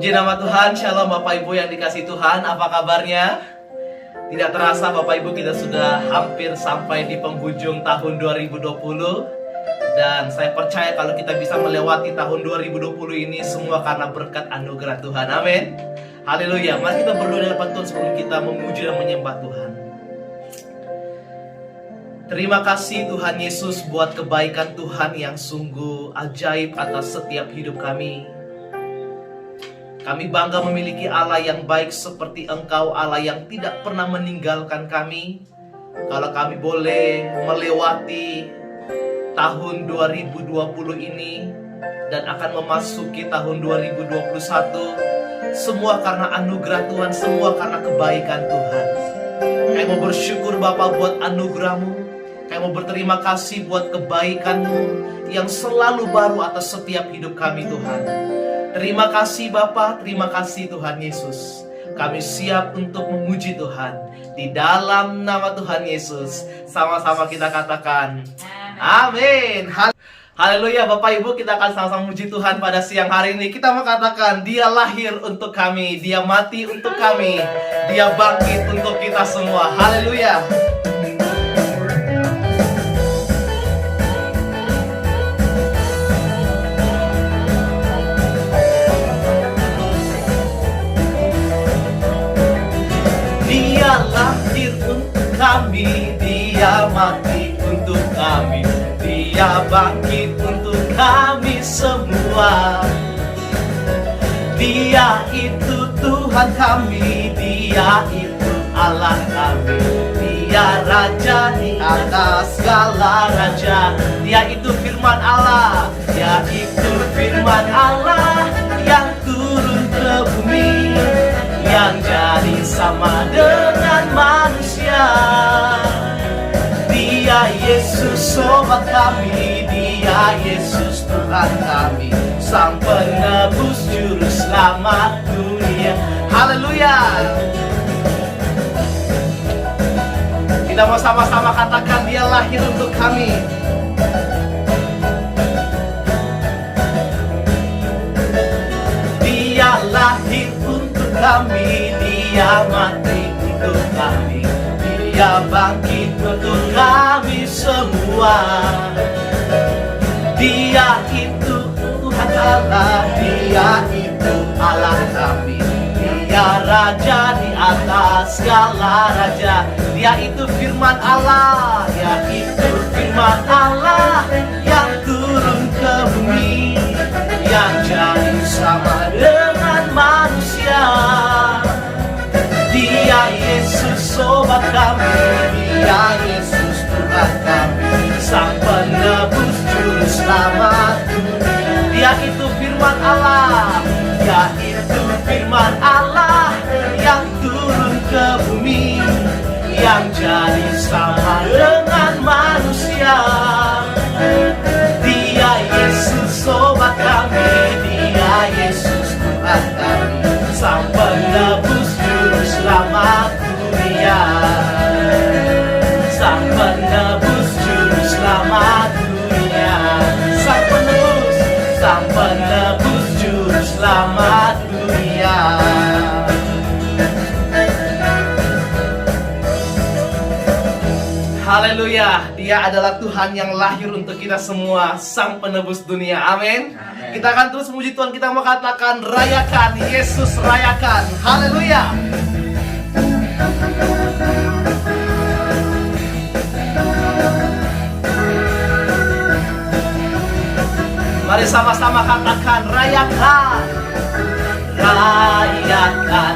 Puji nama Tuhan, Shalom Bapak Ibu yang dikasihi Tuhan, apa kabarnya? Tidak terasa Bapak Ibu kita sudah hampir sampai di penghujung tahun 2020. Dan saya percaya kalau kita bisa melewati tahun 2020 ini semua karena berkat anugerah Tuhan, amin. Haleluya, mari kita berdoa di hadapan Tuhan sebelum kita memuji dan menyembah Tuhan. Terima kasih Tuhan Yesus buat kebaikan Tuhan yang sungguh ajaib atas setiap hidup kami. Kami bangga memiliki Allah yang baik seperti Engkau, Allah yang tidak pernah meninggalkan kami. Kalau kami boleh melewati tahun 2020 ini dan akan memasuki tahun 2021, semua karena anugerah Tuhan, semua karena kebaikan Tuhan. Kami mau bersyukur Bapa buat anugerah-Mu. Kami mau berterima kasih buat kebaikan-Mu yang selalu baru atas setiap hidup kami Tuhan. Terima kasih Bapa, terima kasih Tuhan Yesus. Kami siap untuk memuji Tuhan. Di dalam nama Tuhan Yesus, sama-sama kita katakan amin. Haleluya Bapak Ibu, kita akan sama-sama memuji Tuhan pada siang hari ini. Kita mau katakan Dia lahir untuk kami, Dia mati untuk kami, Dia bangkit untuk kita semua. Haleluya. Dia lahir untuk kami, Dia mati untuk kami, Dia bangkit untuk kami semua. Dia itu Tuhan kami, Dia itu Allah kami, Dia Raja di atas segala raja. Dia itu firman Allah, Dia itu firman Allah yang turun ke bumi, yang jadi sama dengan manusia. Dia Yesus sobat kami, Dia Yesus Tuhan kami, Sang penebus juru selamat dunia. Haleluya. Kita mau sama-sama katakan Dia lahir untuk kami. Dia lahir untuk kami, Dia mati untuk kami, Dia bangkit untuk kami semua. Dia itu Tuhan Allah, Dia itu Allah kami, Dia Raja di atas segala raja. Dia itu firman Allah, Dia itu firman Allah yang turun ke bumi, yang jadi sama dengan manusia. Dia Yesus sobat kami, Dia Yesus Tuhan kami, Sang penebus juru selamat dunia. Dia itu firman Allah, Dia itu firman Allah yang turun ke bumi, yang jadi sama dengan manusia. Dia Yesus sobat kami, Dia Yesus Tuhan kami, Sang penebus juru selamat dunia, Sang penebus juru selamat dunia, Sang penebus, Sang penebus juru selamat dunia. Haleluya, Dia adalah Tuhan yang lahir untuk kita semua, Sang penebus dunia, amin. Kita akan terus memuji Tuhan, kita mau katakan rayakan, Yesus rayakan, haleluya. Mari sama-sama katakan rayakan, rayakan,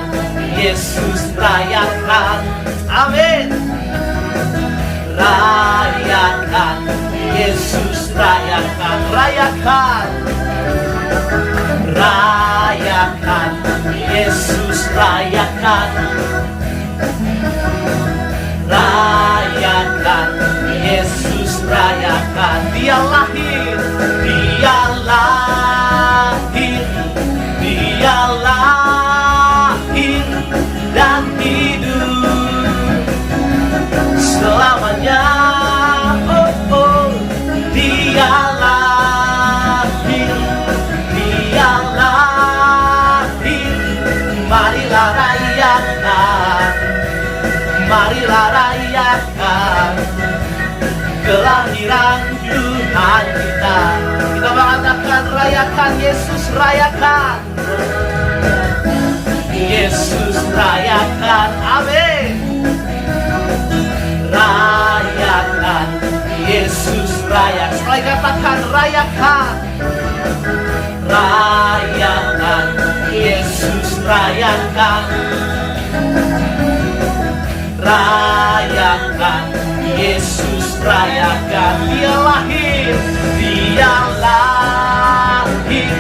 Yesus rayakan, amin. Rayakan, Yesus rayakan, rayakan, rayakan, Yesus rayakan, rayakan, Yesus rayakan. Dia lahir, Dia lahir, Dia lahir dan hidup selamanya. Oh, oh, Dia lahir, Dia lahir marilah rayakan kelahiran Tuhan kita. Kita mengatakan rayakan Yesus, rayakan Yesus, rayakan. Amin. Rayakan Yesus, rayakan. Sekali katakan rayakan. Rayakan Yesus, rayakan. Rayakan Yesus, rayakan. Dia lahir, dia lahir,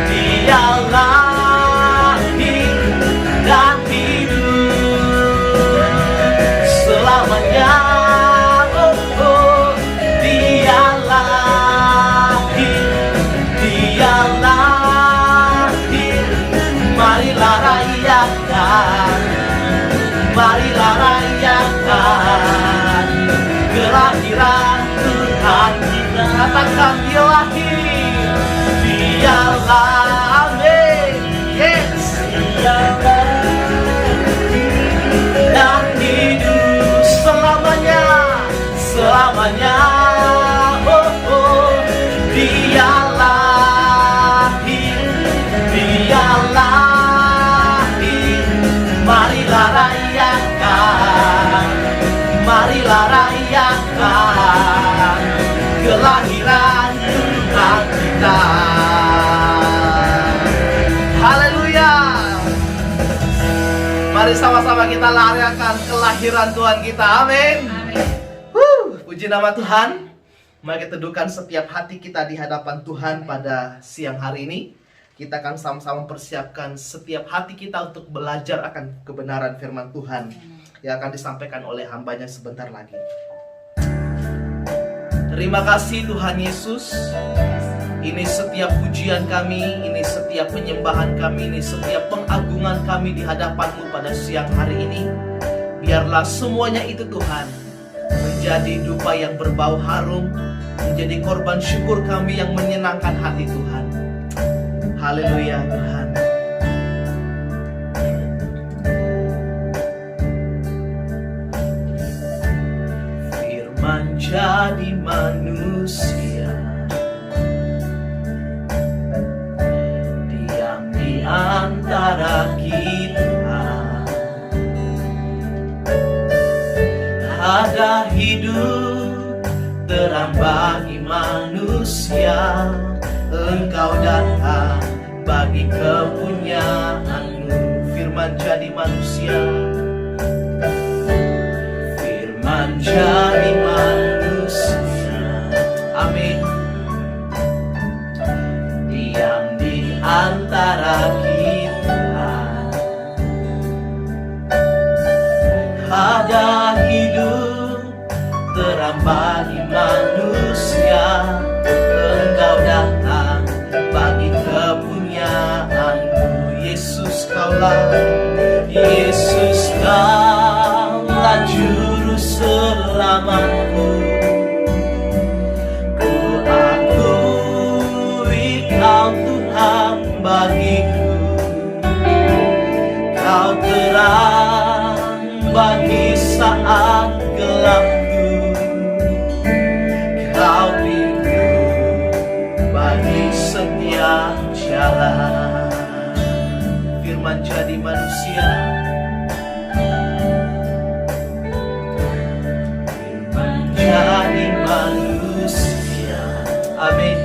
dia lahir dan hidup selamanya. Oh, oh, dia lahir, dia lahir. Marilah rayakan, marilah rayakan kelahiran Tuhan kita. Katakan dia lahir, dia lahir, yes, dia lahir dan hidup selamanya, selamanya. Oh, oh, dia lahir, dia lahir. Marilah rayakan, marilah rayakan kelahiran Tuhan kita. Haleluya. Mari sama-sama kita rayakan kelahiran Tuhan kita. Amin. Puji nama Tuhan. Mari kita teduhkan setiap hati kita di hadapan Tuhan pada siang hari ini. Kita akan sama-sama mempersiapkan setiap hati kita untuk belajar akan kebenaran firman Tuhan yang akan disampaikan oleh hambanya sebentar lagi. Terima kasih Tuhan Yesus. Ini setiap pujian kami, ini setiap penyembahan kami, ini setiap pengagungan kami di hadapan-Mu pada siang hari ini. Biarlah semuanya itu Tuhan menjadi dupa yang berbau harum, menjadi korban syukur kami yang menyenangkan hati Tuhan. Haleluya Tuhan. Firman jadi manusia, diam di antara kita. Ada hidup terang bagi manusia. Engkau datang bagi kepunyaan-Mu. Firman jadi manusia, firman jadi manusia. Amin. Diam di antara kita. Ada hidup terang bagi manusia. Engkau datang bagi kepunyaan-Mu. Yesus Kaulah, Yesus Kaulah juru selamatku. Ku akui Kau Tuhan bagiku. Kau terang bagi saat gelapku. Kau bagi setiap jalan. Firman jadi manusia, firman jadi manusia. Amin.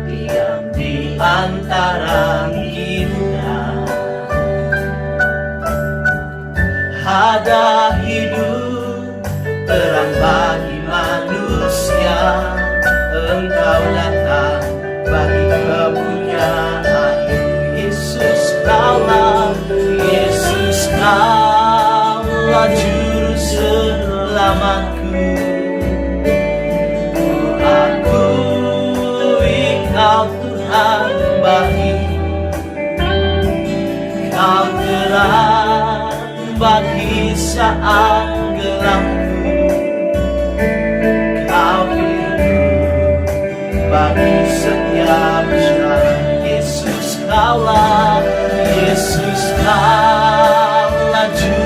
Diam di antara kita. Ada hidup terang bagi manusia. Engkau datang bagi kepunyaan-Mu. Yesus Kaulah, Yesus Kaulah juru selamatku. Ku akui Kau Tuhan bagiku. Kau terang bagi saat gelapku. Kau bagi setiap jalan. Yesus Kaulah, Yesus Kaulah juru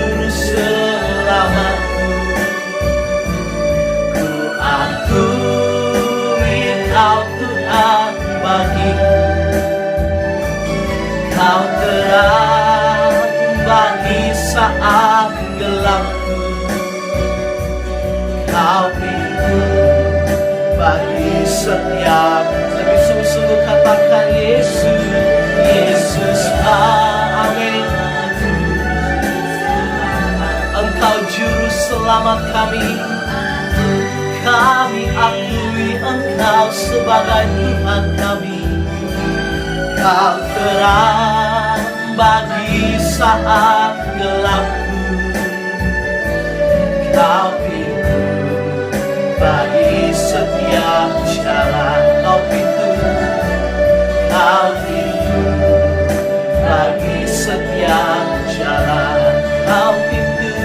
saat gelapku. Kau pintu bagi setiap. Lebih sungguh-sungguh katakan Yesus, Yesus, amin. Engkau juru selamat kami. Kami akui Engkau sebagai Tuhan kami. Kau terang bagi saat gelapku. Kau pintu bagi setiap jalan. Kau pintu bagi setiap jalan. Kau pintu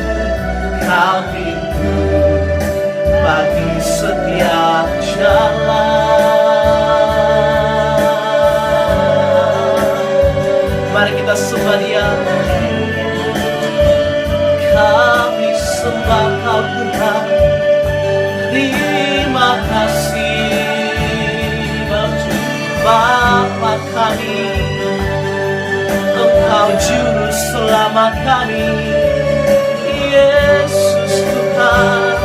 bagi setiap jalan. Mari kita sembah Dia. Kami sembah Kau Tuhan. Terima kasih Bapa kami. Engkau juru selamat kami. Yesus Tuhan.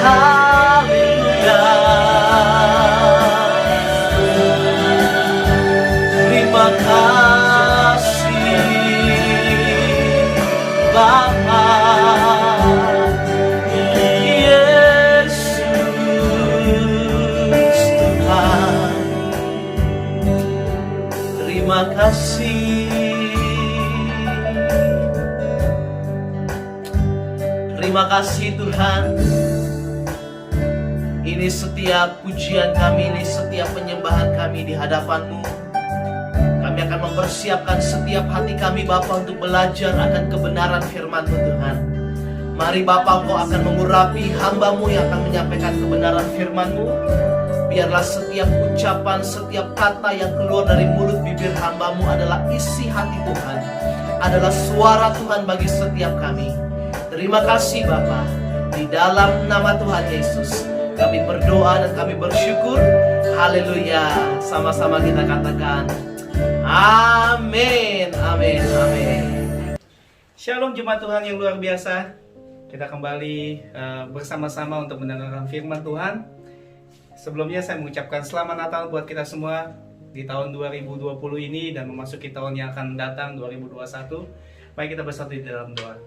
Haleluya. Terima kasih Bapa. Yesus Tuhan. Terima kasih. Terima kasih Tuhan. Ini setiap pujian kami, ini setiap penyembahan kami di hadapan-Mu. Kami akan mempersiapkan setiap hati kami Bapa untuk belajar akan kebenaran firman-Mu Tuhan. Mari Bapa, Engkau akan mengurapi hamba-Mu yang akan menyampaikan kebenaran firman-Mu. Biarlah setiap ucapan, setiap kata yang keluar dari mulut bibir hamba-Mu adalah isi hati Tuhan, adalah suara Tuhan bagi setiap kami. Terima kasih Bapa. Di dalam nama Tuhan Yesus kami berdoa dan kami bersyukur. Haleluya. Sama-sama kita katakan amin, amin, amin. Shalom jemaat Tuhan yang luar biasa. Kita kembali bersama-sama untuk mendengarkan firman Tuhan. Sebelumnya saya mengucapkan selamat Natal buat kita semua di tahun 2020 ini dan memasuki tahun yang akan datang 2021. Mari kita bersatu di dalam doa.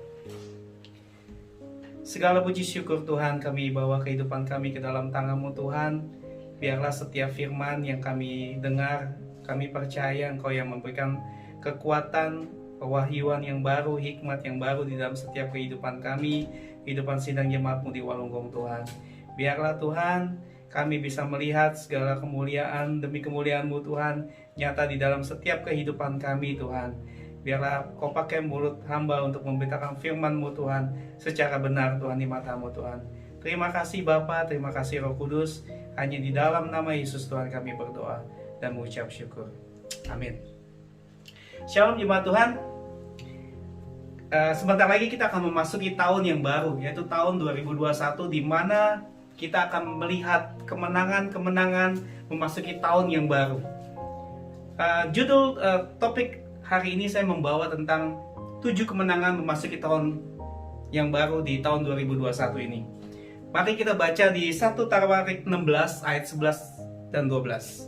Segala puji syukur Tuhan, kami bawa kehidupan kami ke dalam tangan-Mu Tuhan. Biarlah setiap firman yang kami dengar, kami percaya Engkau yang memberikan kekuatan, pewahyuan yang baru, hikmat yang baru di dalam setiap kehidupan kami, kehidupan sidang jemaat-Mu di Walunggong Tuhan. Biarlah Tuhan, kami bisa melihat segala kemuliaan demi kemuliaan-Mu Tuhan, nyata di dalam setiap kehidupan kami Tuhan. Biarlah Kau pakai mulut hamba untuk memberitakan firman-Mu Tuhan secara benar Tuhan di mata-Mu Tuhan. Terima kasih Bapa, terima kasih Roh Kudus. Hanya di dalam nama Yesus Tuhan kami berdoa dan mengucap syukur. Amin. Shalom jemaat Tuhan. Sebentar lagi kita akan memasuki tahun yang baru, yaitu tahun 2021, di mana kita akan melihat kemenangan-kemenangan memasuki tahun yang baru. Judul topik hari ini saya membawa tentang 7 kemenangan memasuki tahun yang baru di tahun 2021 ini. Mari kita baca di 1 Tawarik 16 ayat 11 dan 12.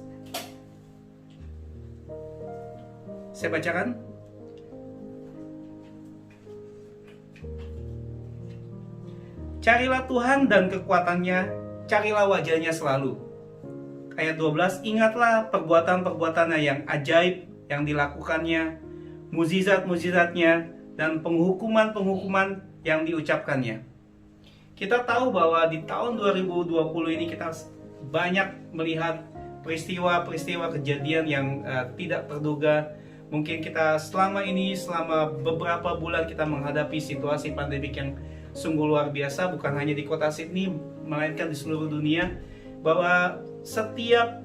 Saya bacakan. Carilah Tuhan dan kekuatannya, carilah wajahnya selalu. Ayat 12, ingatlah perbuatan-perbuatannya yang ajaib yang dilakukannya, mukjizat-mukjizatnya, dan penghukuman-penghukuman yang diucapkannya. Kita tahu bahwa di tahun 2020 ini kita banyak melihat peristiwa-peristiwa kejadian yang tidak terduga. Mungkin kita selama beberapa bulan kita menghadapi situasi pandemik yang sungguh luar biasa, bukan hanya di kota Sydney, melainkan di seluruh dunia, bahwa setiap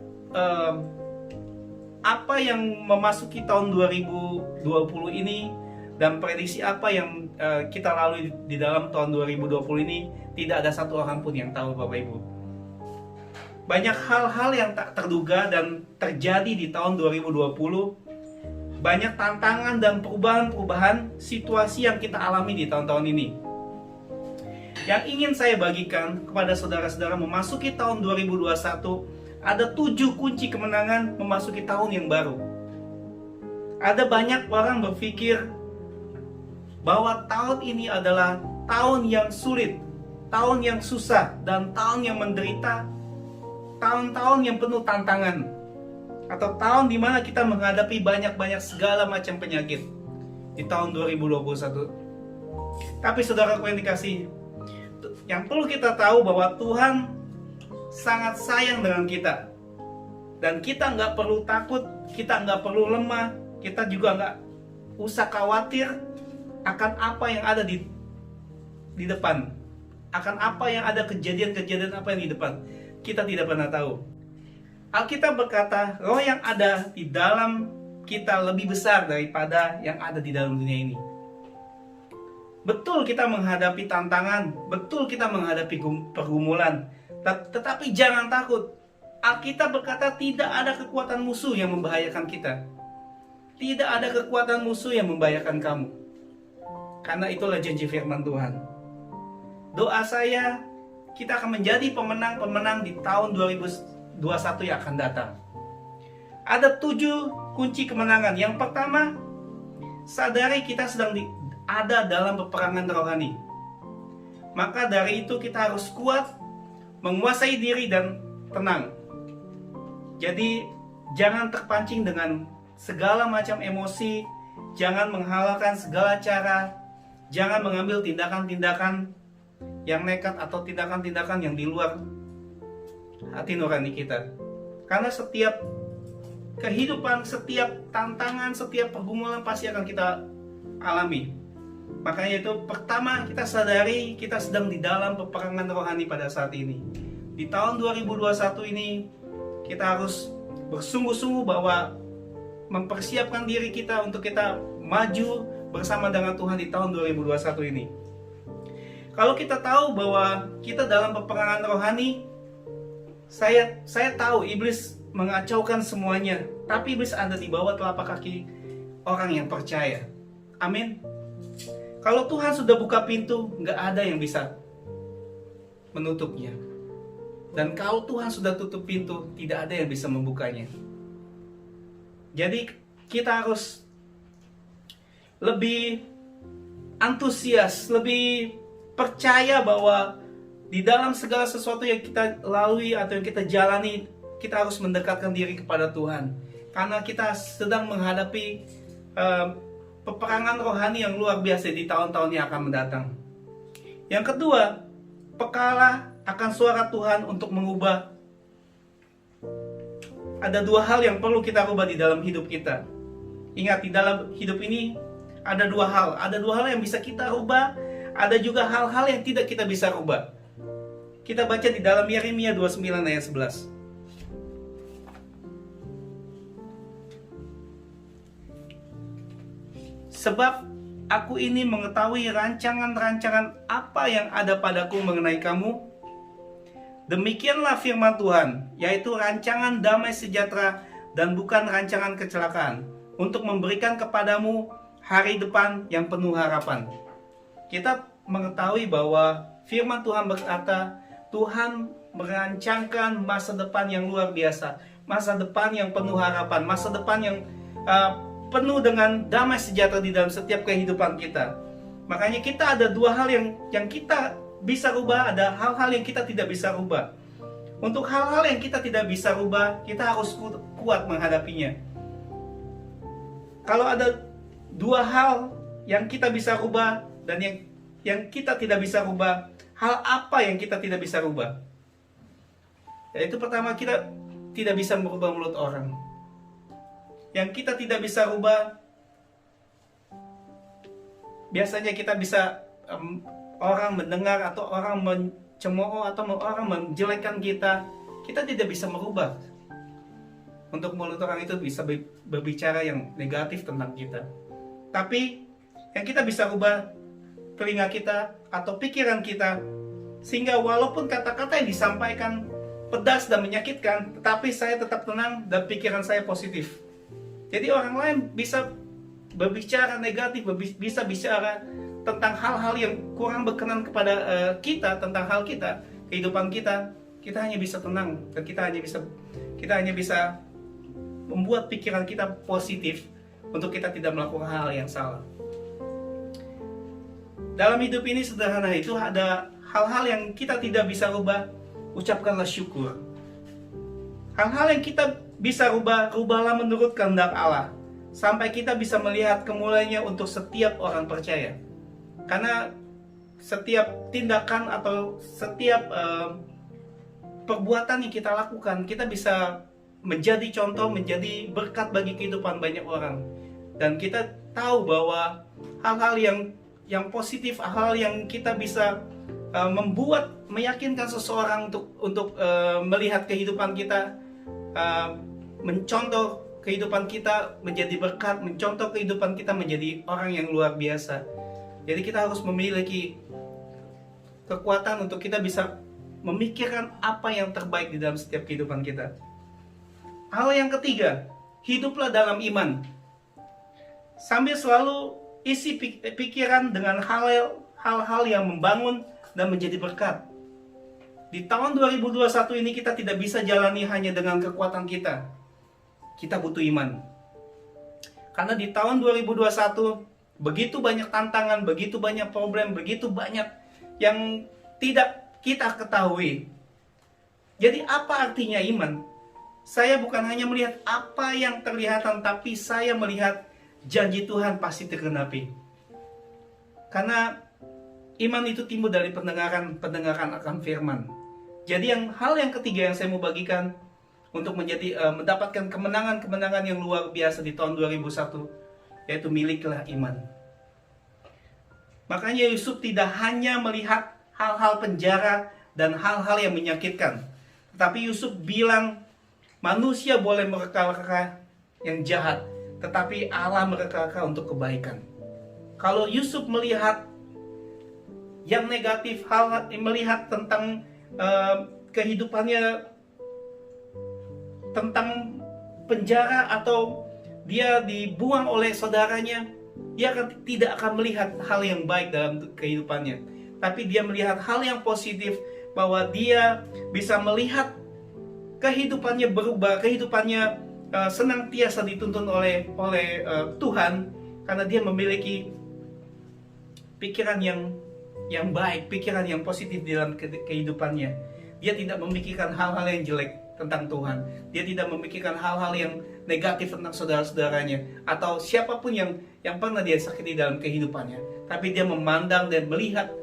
apa yang memasuki tahun 2020 ini dan prediksi apa yang kita lalui di dalam tahun 2020 ini, tidak ada satu orang pun yang tahu Bapak Ibu. Banyak hal-hal yang tak terduga dan terjadi di tahun 2020 banyak tantangan dan perubahan-perubahan situasi yang kita alami di tahun-tahun ini. Yang ingin saya bagikan kepada saudara-saudara memasuki tahun 2021, ada 7 kunci kemenangan memasuki tahun yang baru. Ada banyak orang berpikir bahwa tahun ini adalah tahun yang sulit, tahun yang susah, dan tahun yang menderita, tahun-tahun yang penuh tantangan, atau tahun di mana kita menghadapi banyak-banyak segala macam penyakit di tahun 2021. Tapi saudaraku yang dikasihi, yang perlu kita tahu bahwa Tuhan sangat sayang dengan kita, dan kita nggak perlu takut, kita nggak perlu lemah, kita juga nggak usah khawatir akan apa yang ada di depan, akan apa yang ada, kejadian-kejadian apa yang di depan. Kita tidak pernah tahu. Alkitab berkata, roh yang ada di dalam kita lebih besar daripada yang ada di dalam dunia ini. Betul kita menghadapi tantangan, betul kita menghadapi pergumulan, tetapi jangan takut. Alkitab berkata tidak ada kekuatan musuh yang membahayakan kita. Tidak ada kekuatan musuh yang membahayakan kamu. Karena itulah janji firman Tuhan. Doa saya, kita akan menjadi pemenang-pemenang di tahun 2021 yang akan datang. Ada 7 kunci kemenangan. Yang pertama, sadari kita sedang ada dalam peperangan rohani. Maka dari itu kita harus kuat, menguasai diri dan tenang. Jadi jangan terpancing dengan segala macam emosi, jangan menghalalkan segala cara, jangan mengambil tindakan-tindakan yang nekat atau tindakan-tindakan yang di luar hati nurani kita. Karena setiap kehidupan, setiap tantangan, setiap pergumulan pasti akan kita alami. Makanya itu pertama kita sadari kita sedang di dalam peperangan rohani pada saat ini. Di tahun 2021 ini kita harus bersungguh-sungguh bahwa mempersiapkan diri kita untuk kita maju bersama dengan Tuhan di tahun 2021 ini. Kalau kita tahu bahwa kita dalam peperangan rohani, saya tahu iblis mengacaukan semuanya, tapi iblis ada di bawah telapak kaki orang yang percaya. Amin. Kalau Tuhan sudah buka pintu, nggak ada yang bisa menutupnya. Dan kalau Tuhan sudah tutup pintu, tidak ada yang bisa membukanya. Jadi kita harus lebih antusias, lebih percaya bahwa di dalam segala sesuatu yang kita lalui atau yang kita jalani, kita harus mendekatkan diri kepada Tuhan. Karena kita sedang menghadapi peperangan rohani yang luar biasa di tahun-tahun yang akan mendatang. Yang kedua, pekalah akan suara Tuhan untuk mengubah. Ada 2 hal yang perlu kita ubah di dalam hidup kita. Ingat, di dalam hidup ini ada 2 hal. Ada 2 hal yang bisa kita ubah, ada juga hal-hal yang tidak kita bisa ubah. Kita baca di dalam Yeremia 29 ayat 11. Sebab aku ini mengetahui rancangan-rancangan apa yang ada padaku mengenai kamu. Demikianlah firman Tuhan, yaitu rancangan damai sejahtera dan bukan rancangan kecelakaan, untuk memberikan kepadamu hari depan yang penuh harapan. Kita mengetahui bahwa firman Tuhan berkata, Tuhan merancangkan masa depan yang luar biasa, masa depan yang penuh harapan, masa depan yang penuh dengan damai sejahtera di dalam setiap kehidupan kita. Makanya kita ada 2 hal yang kita bisa rubah, ada hal-hal yang kita tidak bisa rubah. Untuk hal-hal yang kita tidak bisa rubah, kita harus kuat menghadapinya. Kalau ada 2 hal yang kita bisa rubah dan yang kita tidak bisa rubah, hal apa yang kita tidak bisa rubah? Yaitu pertama, kita tidak bisa merubah mulut orang. Yang kita tidak bisa rubah, biasanya kita bisa orang mendengar atau orang mencemooh atau orang menjelekkan kita, kita tidak bisa merubah. Untuk mulut orang itu bisa berbicara yang negatif tentang kita. Tapi yang kita bisa rubah telinga kita atau pikiran kita, sehingga walaupun kata-kata yang disampaikan pedas dan menyakitkan, tetapi saya tetap tenang dan pikiran saya positif. Jadi orang lain bisa berbicara negatif, bisa bicara tentang hal-hal yang kurang berkenan kepada kita, tentang hal kita, kehidupan kita. Kita hanya bisa tenang dan kita hanya bisa membuat pikiran kita positif untuk kita tidak melakukan hal yang salah. Dalam hidup ini sederhana itu ada hal-hal yang kita tidak bisa rubah, ucapkanlah syukur. Hal-hal yang kita bisa rubah, rubahlah menurut kehendak Allah, sampai kita bisa melihat kemuliaannya untuk setiap orang percaya. Karena setiap tindakan atau setiap perbuatan yang kita lakukan, kita bisa menjadi contoh, menjadi berkat bagi kehidupan banyak orang. Dan kita tahu bahwa hal-hal yang positif, hal yang kita bisa meyakinkan seseorang untuk melihat kehidupan kita, mencontoh kehidupan kita menjadi berkat, mencontoh kehidupan kita menjadi orang yang luar biasa. Jadi kita harus memiliki kekuatan untuk kita bisa memikirkan apa yang terbaik di dalam setiap kehidupan kita. Hal yang ketiga, hiduplah dalam iman. Sambil selalu isi pikiran dengan hal-hal yang membangun dan menjadi berkat. Di tahun 2021 ini kita tidak bisa jalani hanya dengan kekuatan kita. Kita butuh iman. Karena di tahun 2021 begitu banyak tantangan, begitu banyak problem, begitu banyak yang tidak kita ketahui. Jadi apa artinya iman? Saya bukan hanya melihat apa yang terlihatan, tapi saya melihat janji Tuhan pasti tergenapi. Karena iman itu timbul dari pendengaran akan firman. Jadi hal yang ketiga yang saya mau bagikan untuk mendapatkan kemenangan yang luar biasa di tahun 2001, yaitu milikilah iman. Makanya Yusuf tidak hanya melihat hal-hal penjara dan hal-hal yang menyakitkan, tetapi Yusuf bilang manusia boleh mereka-reka yang jahat, tetapi Allah mereka-reka untuk kebaikan. Kalau Yusuf melihat yang negatif, melihat tentang kehidupannya, tentang penjara atau dia dibuang oleh saudaranya, dia tidak akan melihat hal yang baik dalam kehidupannya. Tapi dia melihat hal yang positif, bahwa dia bisa melihat kehidupannya berubah, kehidupannya senantiasa dituntun oleh Tuhan, karena dia memiliki pikiran yang baik, pikiran yang positif di dalam kehidupannya. Dia tidak memikirkan hal-hal yang jelek tentang Tuhan. Dia tidak memikirkan hal-hal yang negatif tentang saudara-saudaranya atau siapapun yang pernah dia sakiti dalam kehidupannya. Tapi dia memandang dan melihat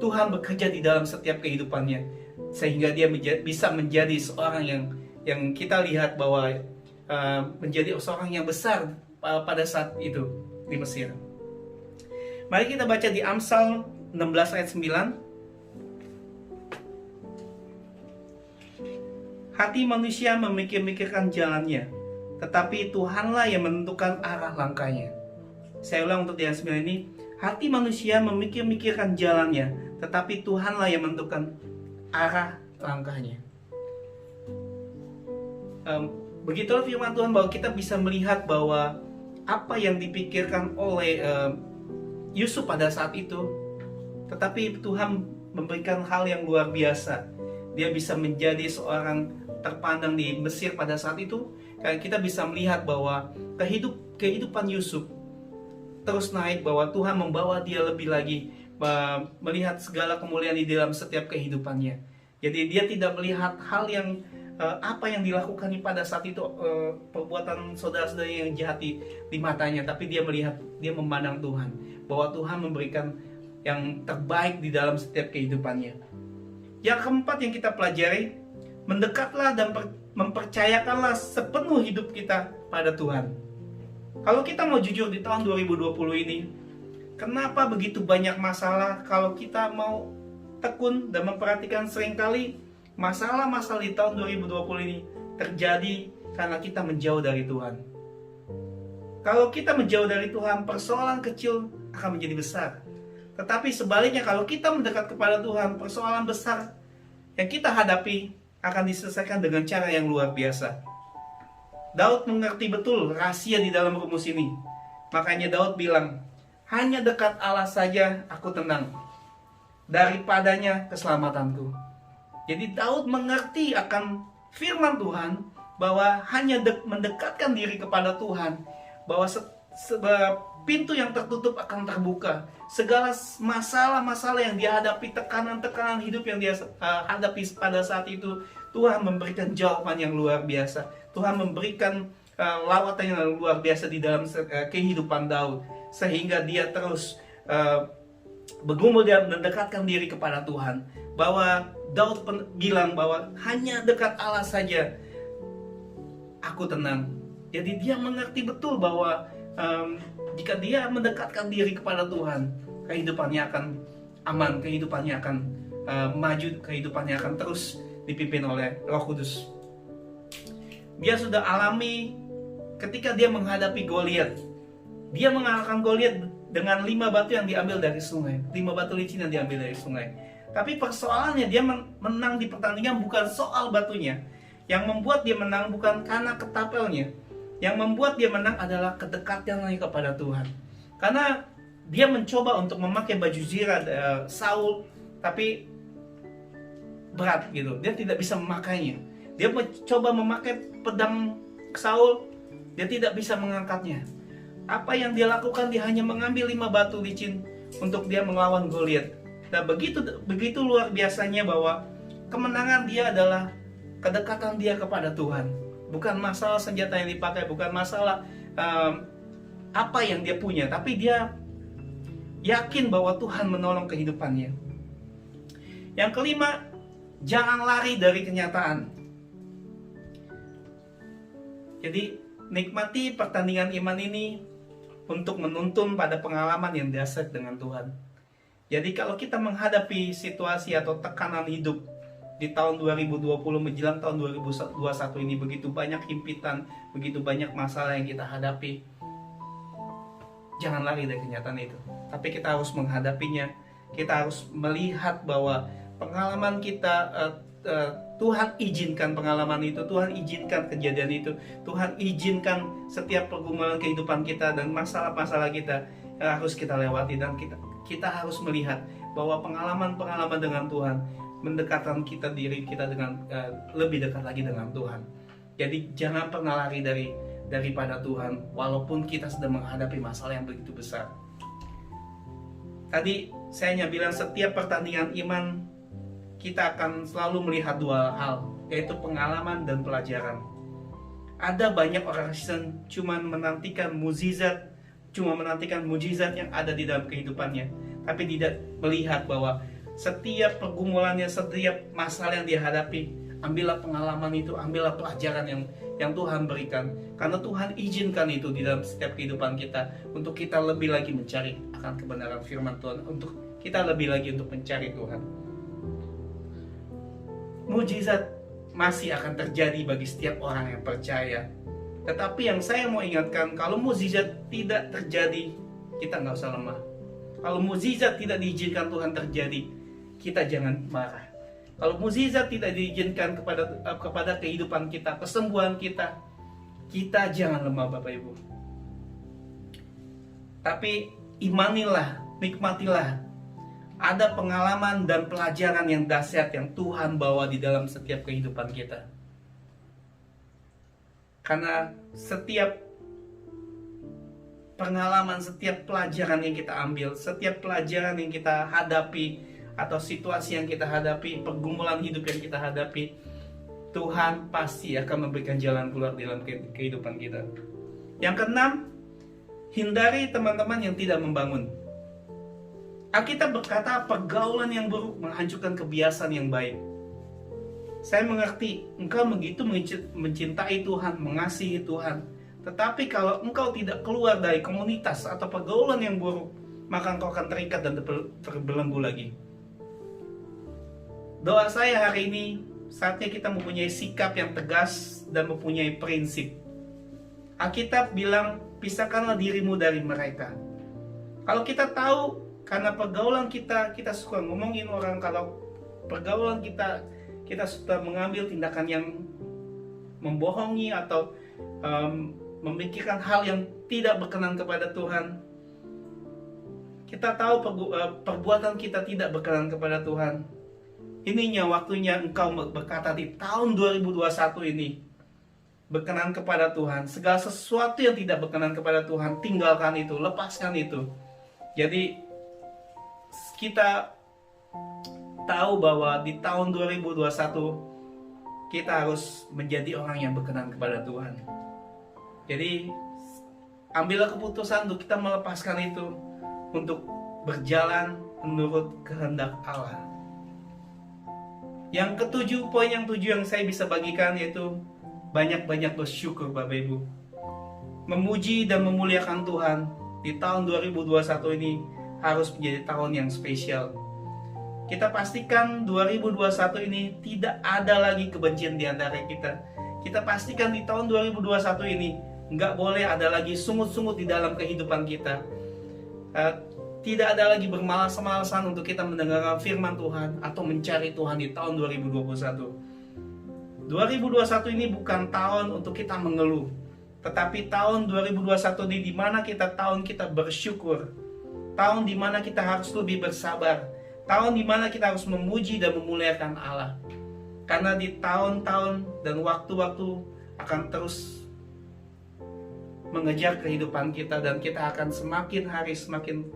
Tuhan bekerja di dalam setiap kehidupannya, sehingga dia bisa menjadi seorang yang kita lihat bahwa menjadi seorang yang besar pada saat itu di Mesir. Mari kita baca di Amsal 16 ayat 9. Hati manusia memikirkan jalannya, tetapi Tuhanlah yang menentukan arah langkahnya. Saya ulang untuk di ayat 9 ini. Hati manusia memikirkan jalannya, tetapi Tuhanlah yang menentukan arah langkahnya. Begitulah firman Tuhan, bahwa kita bisa melihat bahwa apa yang dipikirkan oleh Yusuf pada saat itu, tetapi Tuhan memberikan hal yang luar biasa. Dia bisa menjadi seorang terpandang di Mesir pada saat itu. Karena kita bisa melihat bahwa kehidupan Yusuf terus naik, bahwa Tuhan membawa dia lebih lagi melihat segala kemuliaan di dalam setiap kehidupannya. Jadi dia tidak melihat hal yang apa yang dilakukan pada saat itu, perbuatan saudara-saudara yang jahat di matanya, tapi dia memandang Tuhan, bahwa Tuhan memberikan yang terbaik di dalam setiap kehidupannya. Yang keempat yang kita pelajari, mendekatlah dan mempercayakanlah sepenuh hidup kita pada Tuhan. Kalau kita mau jujur di tahun 2020 ini, kenapa begitu banyak masalah? Kalau kita mau tekun dan memperhatikan, seringkali masalah-masalah di tahun 2020 ini terjadi karena kita menjauh dari Tuhan. Kalau kita menjauh dari Tuhan, persoalan kecil akan menjadi besar. Tetapi sebaliknya, kalau kita mendekat kepada Tuhan, persoalan besar yang kita hadapi akan diselesaikan dengan cara yang luar biasa. Daud mengerti betul rahasia di dalam rumus ini. Makanya Daud bilang, hanya dekat Allah saja aku tenang, daripadanya keselamatanku. Jadi Daud mengerti akan firman Tuhan, bahwa hanya mendekatkan diri kepada Tuhan, bahwa pintu yang tertutup akan terbuka. Segala masalah-masalah yang dia hadapi, tekanan-tekanan hidup yang dia hadapi pada saat itu, Tuhan memberikan jawaban yang luar biasa. Tuhan memberikan lawatan yang luar biasa di dalam kehidupan Daud, sehingga dia terus bergumul dan mendekatkan diri kepada Tuhan. Bahwa Daud bilang bahwa hanya dekat Allah saja aku tenang. Jadi dia mengerti betul bahwa jika dia mendekatkan diri kepada Tuhan, kehidupannya akan aman, kehidupannya akan maju, kehidupannya akan terus dipimpin oleh Roh Kudus. Dia sudah alami ketika dia menghadapi Goliat. Dia mengalahkan Goliat dengan 5 batu yang diambil dari sungai, 5 batu licin yang diambil dari sungai. Tapi persoalannya dia menang di pertandingan bukan soal batunya. Yang membuat dia menang bukan karena ketapelnya. Yang membuat dia menang adalah kedekatannya kepada Tuhan. Karena dia mencoba untuk memakai baju zirah Saul, tapi berat gitu. Dia tidak bisa memakainya. Dia mencoba memakai pedang Saul, dia tidak bisa mengangkatnya. Apa yang dia lakukan, dia hanya mengambil 5 batu licin untuk dia melawan Goliat. Dan begitu luar biasanya bahwa kemenangan dia adalah kedekatan dia kepada Tuhan. Bukan masalah senjata yang dipakai, bukan masalah apa yang dia punya, tapi dia yakin bahwa Tuhan menolong kehidupannya. Yang kelima, jangan lari dari kenyataan. Jadi nikmati pertandingan iman ini untuk menuntun pada pengalaman yang dasar dengan Tuhan. Jadi kalau kita menghadapi situasi atau tekanan hidup di tahun 2020 menjelang tahun 2021 ini, begitu banyak himpitan, begitu banyak masalah yang kita hadapi, jangan lari dari kenyataan itu. Tapi kita harus menghadapinya. Kita harus melihat bahwa pengalaman kita, Tuhan izinkan pengalaman itu, Tuhan izinkan kejadian itu, Tuhan izinkan setiap pergumulan kehidupan kita dan masalah-masalah kita harus kita lewati. Dan kita harus melihat bahwa pengalaman-pengalaman dengan Tuhan mendekatkan diri kita dengan lebih dekat lagi dengan Tuhan. Jadi jangan pernah lari daripada Tuhan, walaupun kita sedang menghadapi masalah yang begitu besar. Tadi saya hanya bilang setiap pertandingan iman kita akan selalu melihat 2 hal, yaitu pengalaman dan pelajaran. Ada banyak orang Kristen cuma menantikan mujizat yang ada di dalam kehidupannya, tapi tidak melihat bahwa setiap pergumulannya, setiap masalah yang dia hadapi, ambillah pengalaman itu, ambillah pelajaran yang Tuhan berikan. Karena Tuhan izinkan itu di dalam setiap kehidupan kita, untuk kita lebih lagi mencari akan kebenaran firman Tuhan, untuk kita lebih lagi untuk mencari Tuhan. Mujizat masih akan terjadi bagi setiap orang yang percaya. Tetapi yang saya mau ingatkan, kalau mujizat tidak terjadi, kita nggak usah lemah. Kalau mujizat tidak diizinkan Tuhan terjadi, kita jangan marah. Kalau mujizat tidak diizinkan kepada kehidupan kita, kesembuhan kita jangan lemah, Bapak Ibu. Tapi imanilah, nikmatilah. Ada pengalaman dan pelajaran yang dahsyat yang Tuhan bawa di dalam setiap kehidupan kita. Karena setiap pengalaman, setiap pelajaran yang kita ambil, setiap pelajaran yang kita hadapi, atau situasi yang kita hadapi, pergumulan hidup yang kita hadapi, Tuhan pasti akan memberikan jalan keluar dalam kehidupan kita. Yang keenam, hindari teman-teman yang tidak membangun. Alkitab berkata pergaulan yang buruk menghancurkan kebiasaan yang baik. Saya mengerti engkau begitu mencintai Tuhan, mengasihi Tuhan, tetapi kalau engkau tidak keluar dari komunitas atau pergaulan yang buruk, maka engkau akan terikat dan terbelenggu lagi. Doa saya hari ini, saatnya kita mempunyai sikap yang tegas dan mempunyai prinsip. Alkitab bilang, pisahkanlah dirimu dari mereka. Kalau kita tahu, karena pergaulan kita suka ngomongin orang, kalau pergaulan kita suka mengambil tindakan yang membohongi atau memikirkan hal yang tidak berkenan kepada Tuhan. Kita tahu perbuatan kita tidak berkenan kepada Tuhan. Ininya waktunya engkau berkata di tahun 2021 ini, berkenan kepada Tuhan. Segala sesuatu yang tidak berkenan kepada Tuhan, tinggalkan itu, lepaskan itu. Jadi kita tahu bahwa di tahun 2021 kita harus menjadi orang yang berkenan kepada Tuhan. Jadi ambillah keputusan untuk kita melepaskan itu, untuk berjalan menurut kehendak Allah. Yang ketujuh, poin yang tujuh yang saya bisa bagikan yaitu banyak-banyak bersyukur Bapak Ibu. Memuji dan memuliakan Tuhan di tahun 2021 ini harus menjadi tahun yang spesial. Kita pastikan 2021 ini tidak ada lagi kebencian di antara kita. Kita pastikan di tahun 2021 ini nggak boleh ada lagi sungut-sungut di dalam kehidupan kita. Tidak ada lagi bermalas-malasan untuk kita mendengarkan firman Tuhan atau mencari Tuhan di tahun 2021. 2021 ini bukan tahun untuk kita mengeluh, tetapi tahun 2021 ini dimana tahun kita bersyukur, tahun dimana kita harus lebih bersabar, tahun dimana kita harus memuji dan memuliakan Allah. Karena di tahun-tahun dan waktu-waktu akan terus mengejar kehidupan kita, dan kita akan semakin hari semakin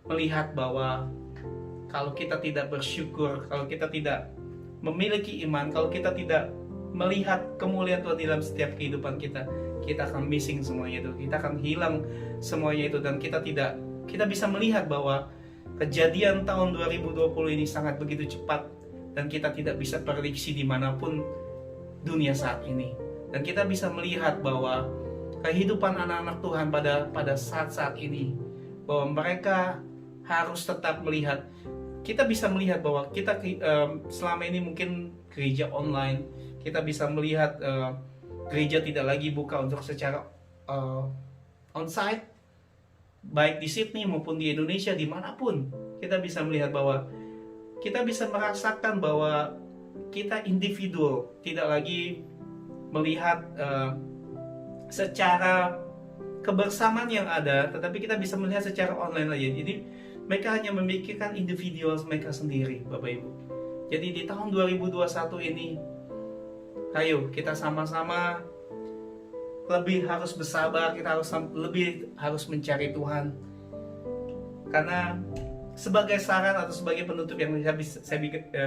melihat bahwa kalau kita tidak bersyukur, kalau kita tidak memiliki iman, kalau kita tidak melihat kemuliaan Tuhan dalam setiap kehidupan kita, kita akan missing semuanya itu, kita akan hilang semuanya itu, dan kita bisa melihat bahwa kejadian tahun 2020 ini sangat begitu cepat, dan kita tidak bisa prediksi dimanapun dunia saat ini. Dan kita bisa melihat bahwa kehidupan anak-anak Tuhan pada saat-saat ini, bahwa mereka harus tetap melihat. Kita bisa melihat bahwa kita selama ini mungkin gereja online, kita bisa melihat gereja tidak lagi buka untuk secara onsite, baik di Sydney maupun di Indonesia, dimanapun kita bisa melihat bahwa kita bisa merasakan bahwa kita individual, tidak lagi melihat secara kebersamaan yang ada, tetapi kita bisa melihat secara online aja. Jadi mereka hanya memikirkan individual mereka sendiri, Bapak Ibu. Jadi di tahun 2021 ini, ayo kita sama-sama lebih harus bersabar, kita lebih harus mencari Tuhan. Karena sebagai saran atau sebagai penutup yang saya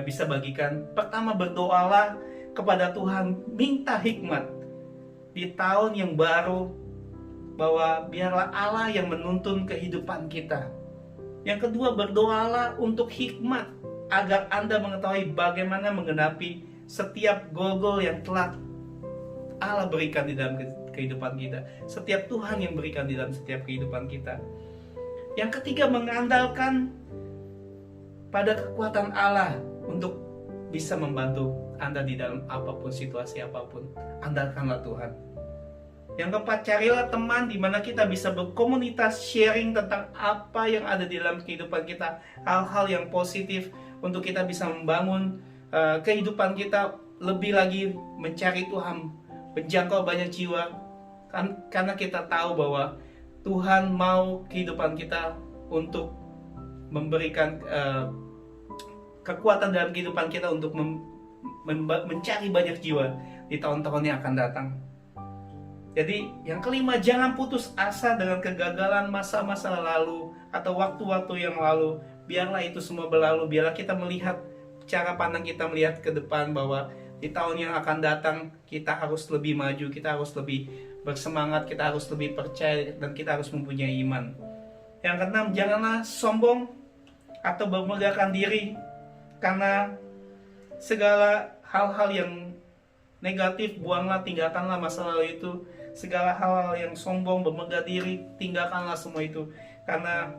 bisa bagikan, pertama, berdoalah kepada Tuhan, minta hikmat di tahun yang baru, bahwa biarlah Allah yang menuntun kehidupan kita. Yang kedua, berdoalah untuk hikmat agar Anda mengetahui bagaimana menggenapi setiap goal yang telah Allah berikan di dalam kehidupan kita, setiap Tuhan yang berikan di dalam setiap kehidupan kita. Yang ketiga, mengandalkan pada kekuatan Allah untuk bisa membantu Anda di dalam apapun situasi apapun. Andalkanlah Tuhan. Yang keempat, carilah teman di mana kita bisa berkomunitas, sharing tentang apa yang ada di dalam kehidupan kita, hal-hal yang positif untuk kita bisa membangun kehidupan kita lebih lagi mencari Tuhan, menjangkau banyak jiwa. Karena kita tahu bahwa Tuhan mau kehidupan kita untuk memberikan kekuatan dalam kehidupan kita untuk mencari banyak jiwa di tahun-tahun yang akan datang. Jadi yang kelima, jangan putus asa dengan kegagalan masa-masa lalu atau waktu-waktu yang lalu. Biarlah itu semua berlalu, biarlah kita melihat, cara pandang kita melihat ke depan bahwa di tahun yang akan datang kita harus lebih maju, kita harus lebih bersemangat, kita harus lebih percaya, dan kita harus mempunyai iman. Yang keenam, janganlah sombong atau bermegahkan diri, karena segala hal-hal yang negatif buanglah, tinggalkanlah masa lalu itu. Segala hal yang sombong, bermegah diri, tinggalkanlah semua itu. Karena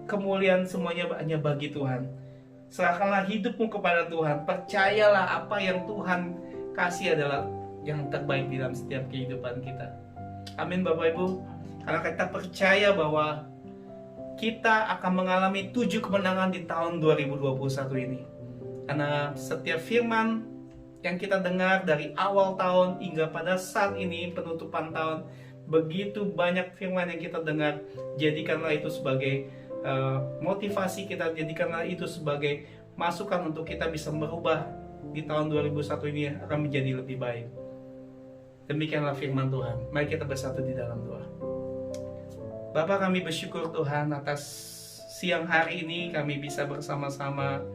kemuliaan semuanya hanya bagi Tuhan. Serahkanlah hidupmu kepada Tuhan. Percayalah apa yang Tuhan kasih adalah yang terbaik di dalam setiap kehidupan kita. Amin Bapak Ibu. Karena kita percaya bahwa kita akan mengalami 7 kemenangan di tahun 2021 ini. Karena setiap firman yang kita dengar dari awal tahun hingga pada saat ini penutupan tahun, begitu banyak firman yang kita dengar. Jadikanlah itu sebagai motivasi kita, jadikanlah itu sebagai masukan untuk kita bisa merubah di tahun 2001 ini akan menjadi lebih baik. Demikianlah firman Tuhan. Mari kita bersatu di dalam doa. Bapa, kami bersyukur Tuhan atas siang hari ini kami bisa bersama-sama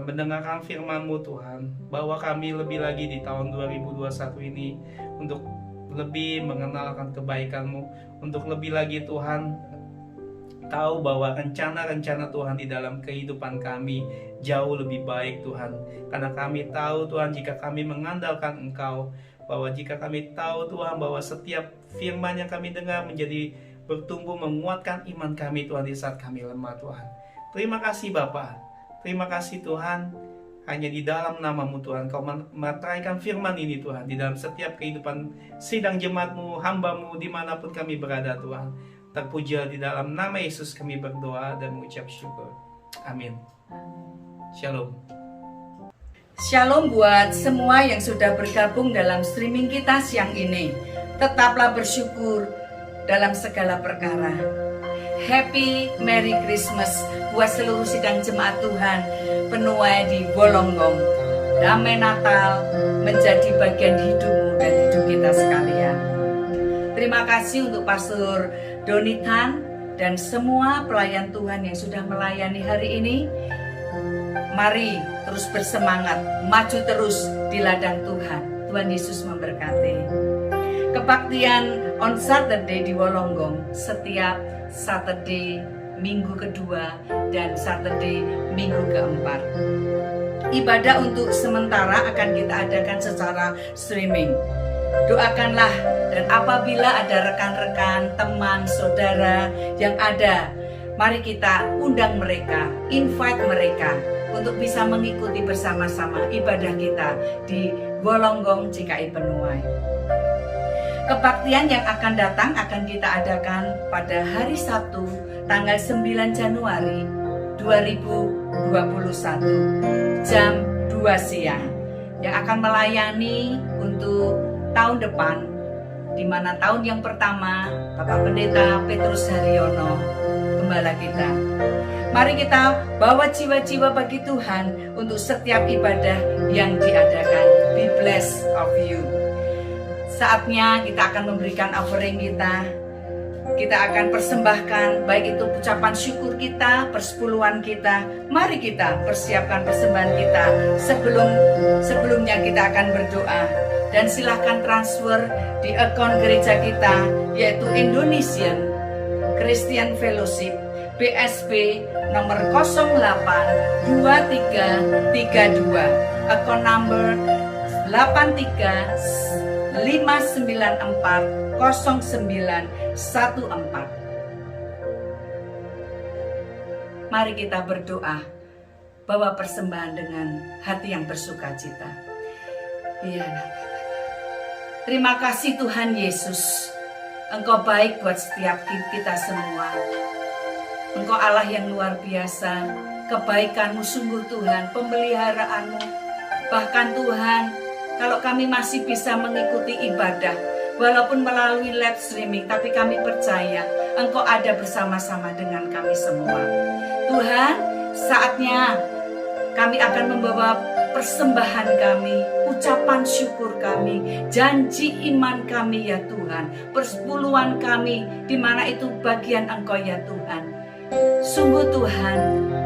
mendengarkan firman-Mu Tuhan, bahwa kami lebih lagi di tahun 2021 ini untuk lebih mengenalkan kebaikan-Mu, untuk lebih lagi Tuhan tahu bahwa rencana-rencana Tuhan di dalam kehidupan kami jauh lebih baik Tuhan. Karena kami tahu Tuhan, jika kami mengandalkan Engkau, bahwa jika kami tahu Tuhan bahwa setiap firman yang kami dengar menjadi bertumbuh, menguatkan iman kami Tuhan di saat kami lemah Tuhan. Terima kasih Bapa, terima kasih Tuhan. Hanya di dalam nama-Mu Tuhan Kau meteraikan firman ini Tuhan di dalam setiap kehidupan sidang jemaat-Mu, hamba-Mu dimanapun kami berada Tuhan. Terpuja di dalam nama Yesus kami berdoa dan mengucap syukur. Amin. Shalom. Shalom buat semua yang sudah bergabung dalam streaming kita siang ini. Tetaplah bersyukur dalam segala perkara. Happy Merry Christmas buat seluruh sidang jemaat Tuhan penuai di Wolonggong. Damai Natal menjadi bagian hidupmu dan hidup kita sekalian. Terima kasih untuk Pastor Donitan dan semua pelayan Tuhan yang sudah melayani hari ini. Mari terus bersemangat, maju terus di ladang Tuhan. Tuhan Yesus memberkati. Kebaktian on Saturday di Wolonggong setiap Saturday minggu kedua dan Saturday minggu keempat. Ibadah untuk sementara akan kita adakan secara streaming. Doakanlah, dan apabila ada rekan-rekan, teman, saudara yang ada, mari kita undang mereka, invite mereka untuk bisa mengikuti bersama-sama ibadah kita di Wolonggong GKI Penuai. Kebaktian yang akan datang akan kita adakan pada hari Sabtu tanggal 9 Januari 2021 jam 2 siang yang akan melayani untuk tahun depan, di mana tahun yang pertama Bapak Pendeta Petrus Haryono gembala kita. Mari kita bawa jiwa-jiwa bagi Tuhan untuk setiap ibadah yang diadakan. Be blessed of you. Saatnya kita akan memberikan offering kita. Kita akan persembahkan, baik itu ucapan syukur kita, persepuluhan kita. Mari kita persiapkan persembahan kita. Sebelumnya kita akan berdoa. Dan silahkan transfer di akun gereja kita, yaitu Indonesian Christian Fellowship BSB nomor 082332, akun number 8359400914. Mari kita berdoa, bawa persembahan dengan hati yang bersukacita. Iya. Terima kasih Tuhan Yesus. Engkau baik buat setiap kita semua. Engkau Allah yang luar biasa. Kebaikan-Mu sungguh Tuhan, pemeliharaanmu. Bahkan Tuhan, kalau kami masih bisa mengikuti ibadah, walaupun melalui live streaming, tapi kami percaya Engkau ada bersama-sama dengan kami semua. Tuhan, saatnya kami akan membawa persembahan kami, ucapan syukur kami, janji iman kami ya Tuhan, persepuluhan kami, di mana itu bagian Engkau ya Tuhan. Sungguh Tuhan,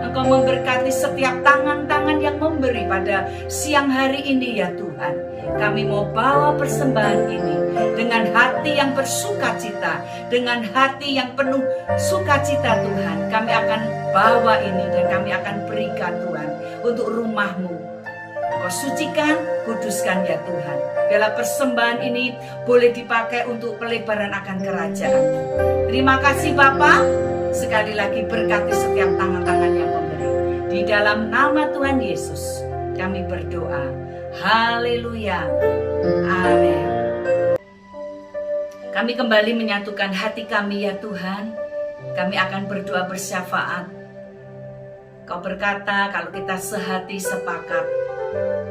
Engkau memberkati setiap tangan-tangan yang memberi pada siang hari ini ya Tuhan. Kami mau bawa persembahan ini dengan hati yang bersukacita, dengan hati yang penuh sukacita Tuhan. Kami akan bawa ini dan kami akan berikan Tuhan untuk rumah-Mu. Kau sucikan, kuduskan ya Tuhan. Biarlah persembahan ini boleh dipakai untuk pelebaran akan kerajaan. Terima kasih Bapa. Sekali lagi berkati setiap tangan-tangan yang memberi. Di dalam nama Tuhan Yesus kami berdoa. Haleluya. Amin. Kami kembali menyatukan hati kami ya Tuhan. Kami akan berdoa bersyafaat. Kau berkata kalau kita sehati sepakat,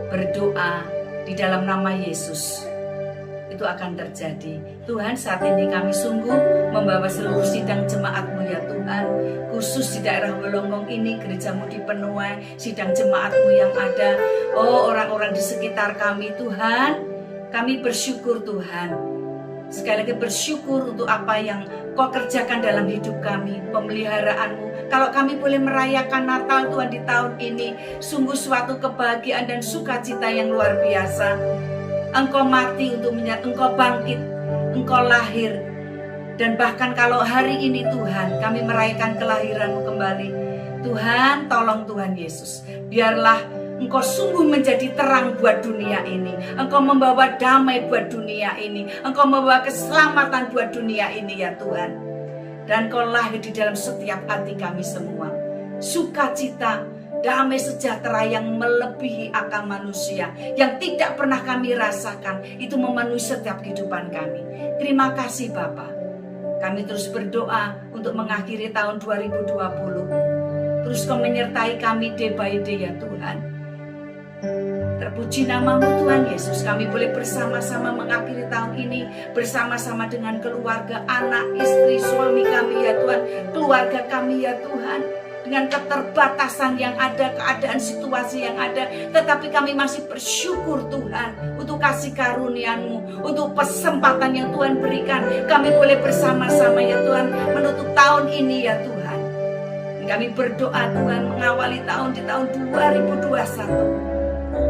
berdoa di dalam nama Yesus, itu akan terjadi. Tuhan, saat ini kami sungguh membawa seluruh sidang jemaat-Mu ya Tuhan, khusus di daerah Wolonggong ini, gereja-Mu di Penuai, sidang jemaat-Mu yang ada, orang-orang di sekitar kami Tuhan, kami bersyukur Tuhan. Sekali lagi bersyukur untuk apa yang Kau kerjakan dalam hidup kami, pemeliharaan-Mu. Kalau kami boleh merayakan Natal Tuhan di tahun ini, sungguh suatu kebahagiaan dan sukacita yang luar biasa. Engkau mati untuk Engkau bangkit, Engkau lahir. Dan bahkan kalau hari ini Tuhan, kami merayakan kelahiran-Mu kembali. Tuhan, tolong Tuhan Yesus, biarlah Engkau sungguh menjadi terang buat dunia ini. Engkau membawa damai buat dunia ini. Engkau membawa keselamatan buat dunia ini ya Tuhan. Dan Kau lahir di dalam setiap hati kami semua. Sukacita, damai sejahtera yang melebihi akal manusia, yang tidak pernah kami rasakan, itu memenuhi setiap kehidupan kami. Terima kasih Bapa. Kami terus berdoa untuk mengakhiri tahun 2020. Terus Kau menyertai kami day by day ya Tuhan. Terpuji nama-Mu Tuhan Yesus, kami boleh bersama-sama mengakhiri tahun ini, bersama-sama dengan keluarga, anak, istri, suami kami ya Tuhan, keluarga kami ya Tuhan. Dengan keterbatasan yang ada, keadaan situasi yang ada, tetapi kami masih bersyukur Tuhan untuk kasih karunia-Mu, untuk kesempatan yang Tuhan berikan. Kami boleh bersama-sama ya Tuhan menutup tahun ini ya Tuhan. Kami berdoa Tuhan mengawali tahun di tahun 2021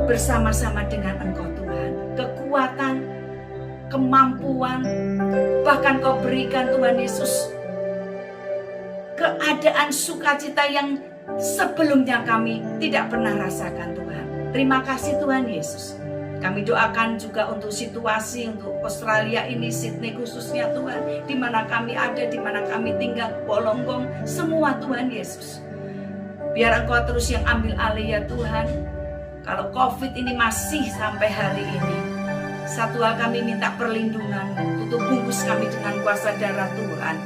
bersama-sama dengan Engkau Tuhan. Kekuatan, kemampuan, bahkan Kau berikan Tuhan Yesus keadaan sukacita yang sebelumnya kami tidak pernah rasakan Tuhan. Terima kasih Tuhan Yesus. Kami doakan juga untuk situasi untuk Australia ini, Sydney khususnya Tuhan, di mana kami ada, di mana kami tinggal, Wolonggong, semua Tuhan Yesus. Biar Engkau terus yang ambil alih ya Tuhan. Kalau COVID ini masih sampai hari ini, satu hal kami minta perlindungan-Mu, tutup bungkus kami dengan kuasa darah Tuhan.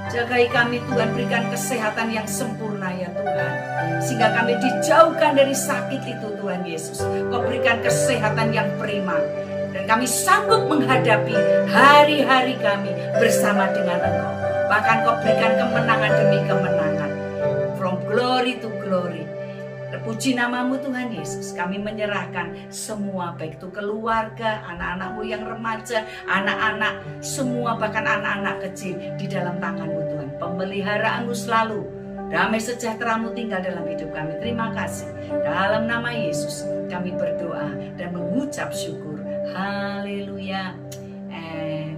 Jagai kami Tuhan, berikan kesehatan yang sempurna ya Tuhan, sehingga kami dijauhkan dari sakit itu Tuhan Yesus. Kau berikan kesehatan yang prima, dan kami sanggup menghadapi hari-hari kami bersama dengan Engkau. Bahkan Kau berikan kemenangan demi kemenangan, from glory to glory. Terpuji nama-Mu Tuhan Yesus. Kami menyerahkan semua, baik itu keluarga, anak-anak-Mu yang remaja, anak-anak, semua bahkan anak-anak kecil di dalam tangan-Mu Tuhan. Pemeliharaan-Mu selalu, damai sejahtera-Mu tinggal dalam hidup kami. Terima kasih. Dalam nama Yesus kami berdoa dan mengucap syukur. Haleluya. Amen.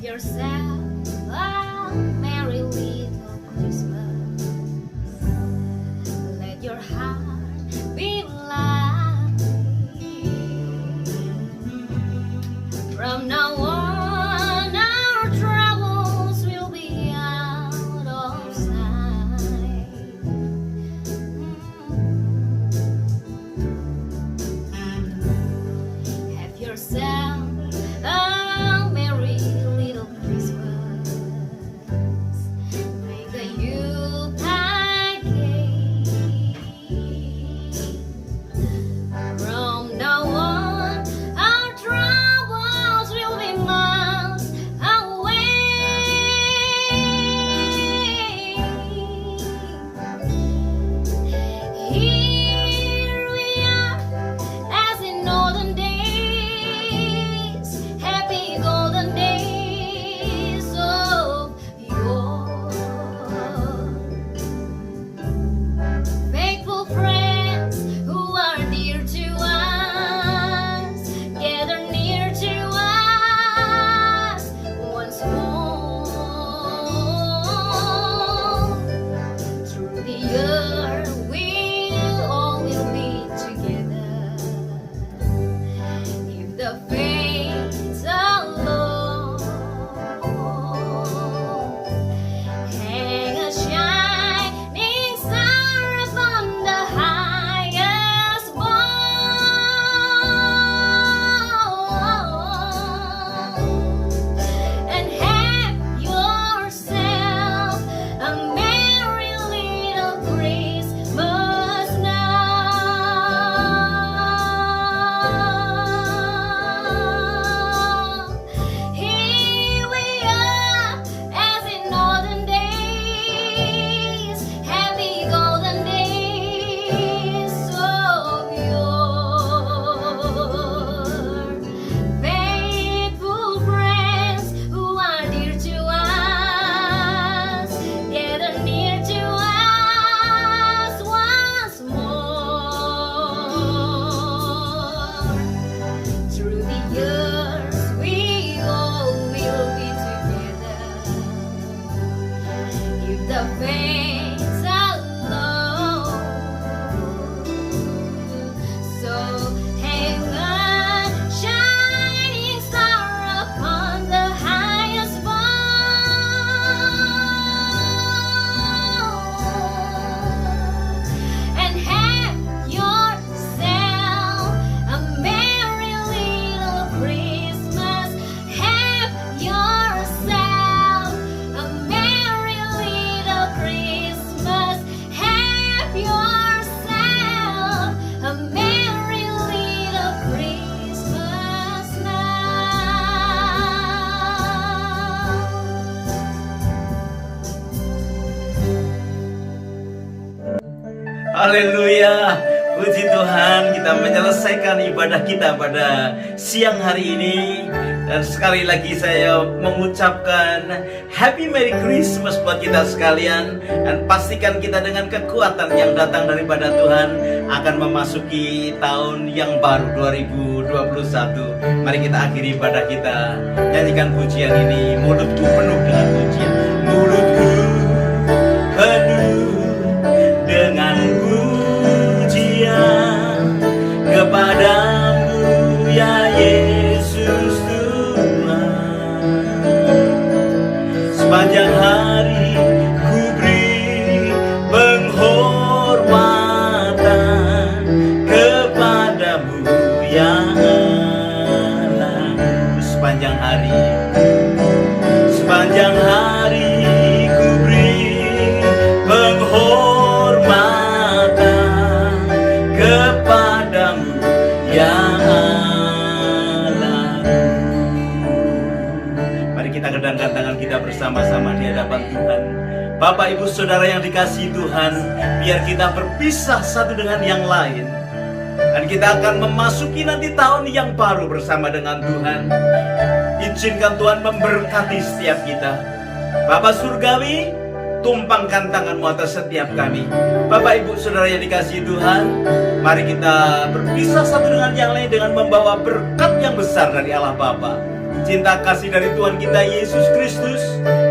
Yourself a merry little Christmas. Let your heart be light. From now on, our troubles will be out of sight. Haleluya. Puji Tuhan, kita menyelesaikan ibadah kita pada siang hari ini. Dan sekali lagi saya mengucapkan Happy Merry Christmas buat kita sekalian. Dan pastikan kita dengan kekuatan yang datang daripada Tuhan akan memasuki tahun yang baru 2021. Mari kita akhiri ibadah kita, nyanyikan pujian ini. Mulutku penuh dengan pujian, mulutku penuh dengan pujian kepadamu ya Yesus Tuhan. Sepanjang hari ku beri penghormatan kepadamu ya Allah. Sepanjang hari ku beri penghormatan kepadamu ya Allah. Mari kita kedangkan tangan kita bersama-sama di hadapan Tuhan. Bapak Ibu Saudara yang dikasihi Tuhan, biar kita berpisah satu dengan yang lain, dan kita akan memasuki nanti tahun yang baru bersama dengan Tuhan. Izinkan Tuhan memberkati setiap kita. Bapak Surgawi, tumpangkan tangan-Mu atas setiap kami. Bapak Ibu Saudara yang dikasihi Tuhan, mari kita berpisah satu dengan yang lain dengan membawa berkat yang besar dari Allah Bapa, cinta kasih dari Tuhan kita Yesus Kristus,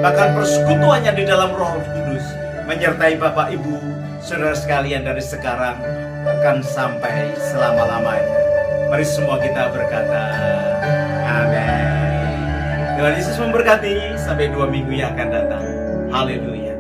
bahkan persekutuannya di dalam Roh Kudus menyertai Bapak Ibu Saudara sekalian dari sekarang akan sampai selama-lamanya. Mari semua kita berkata amin. Tuhan Yesus memberkati sampai 2 minggu yang akan datang. Haleluya.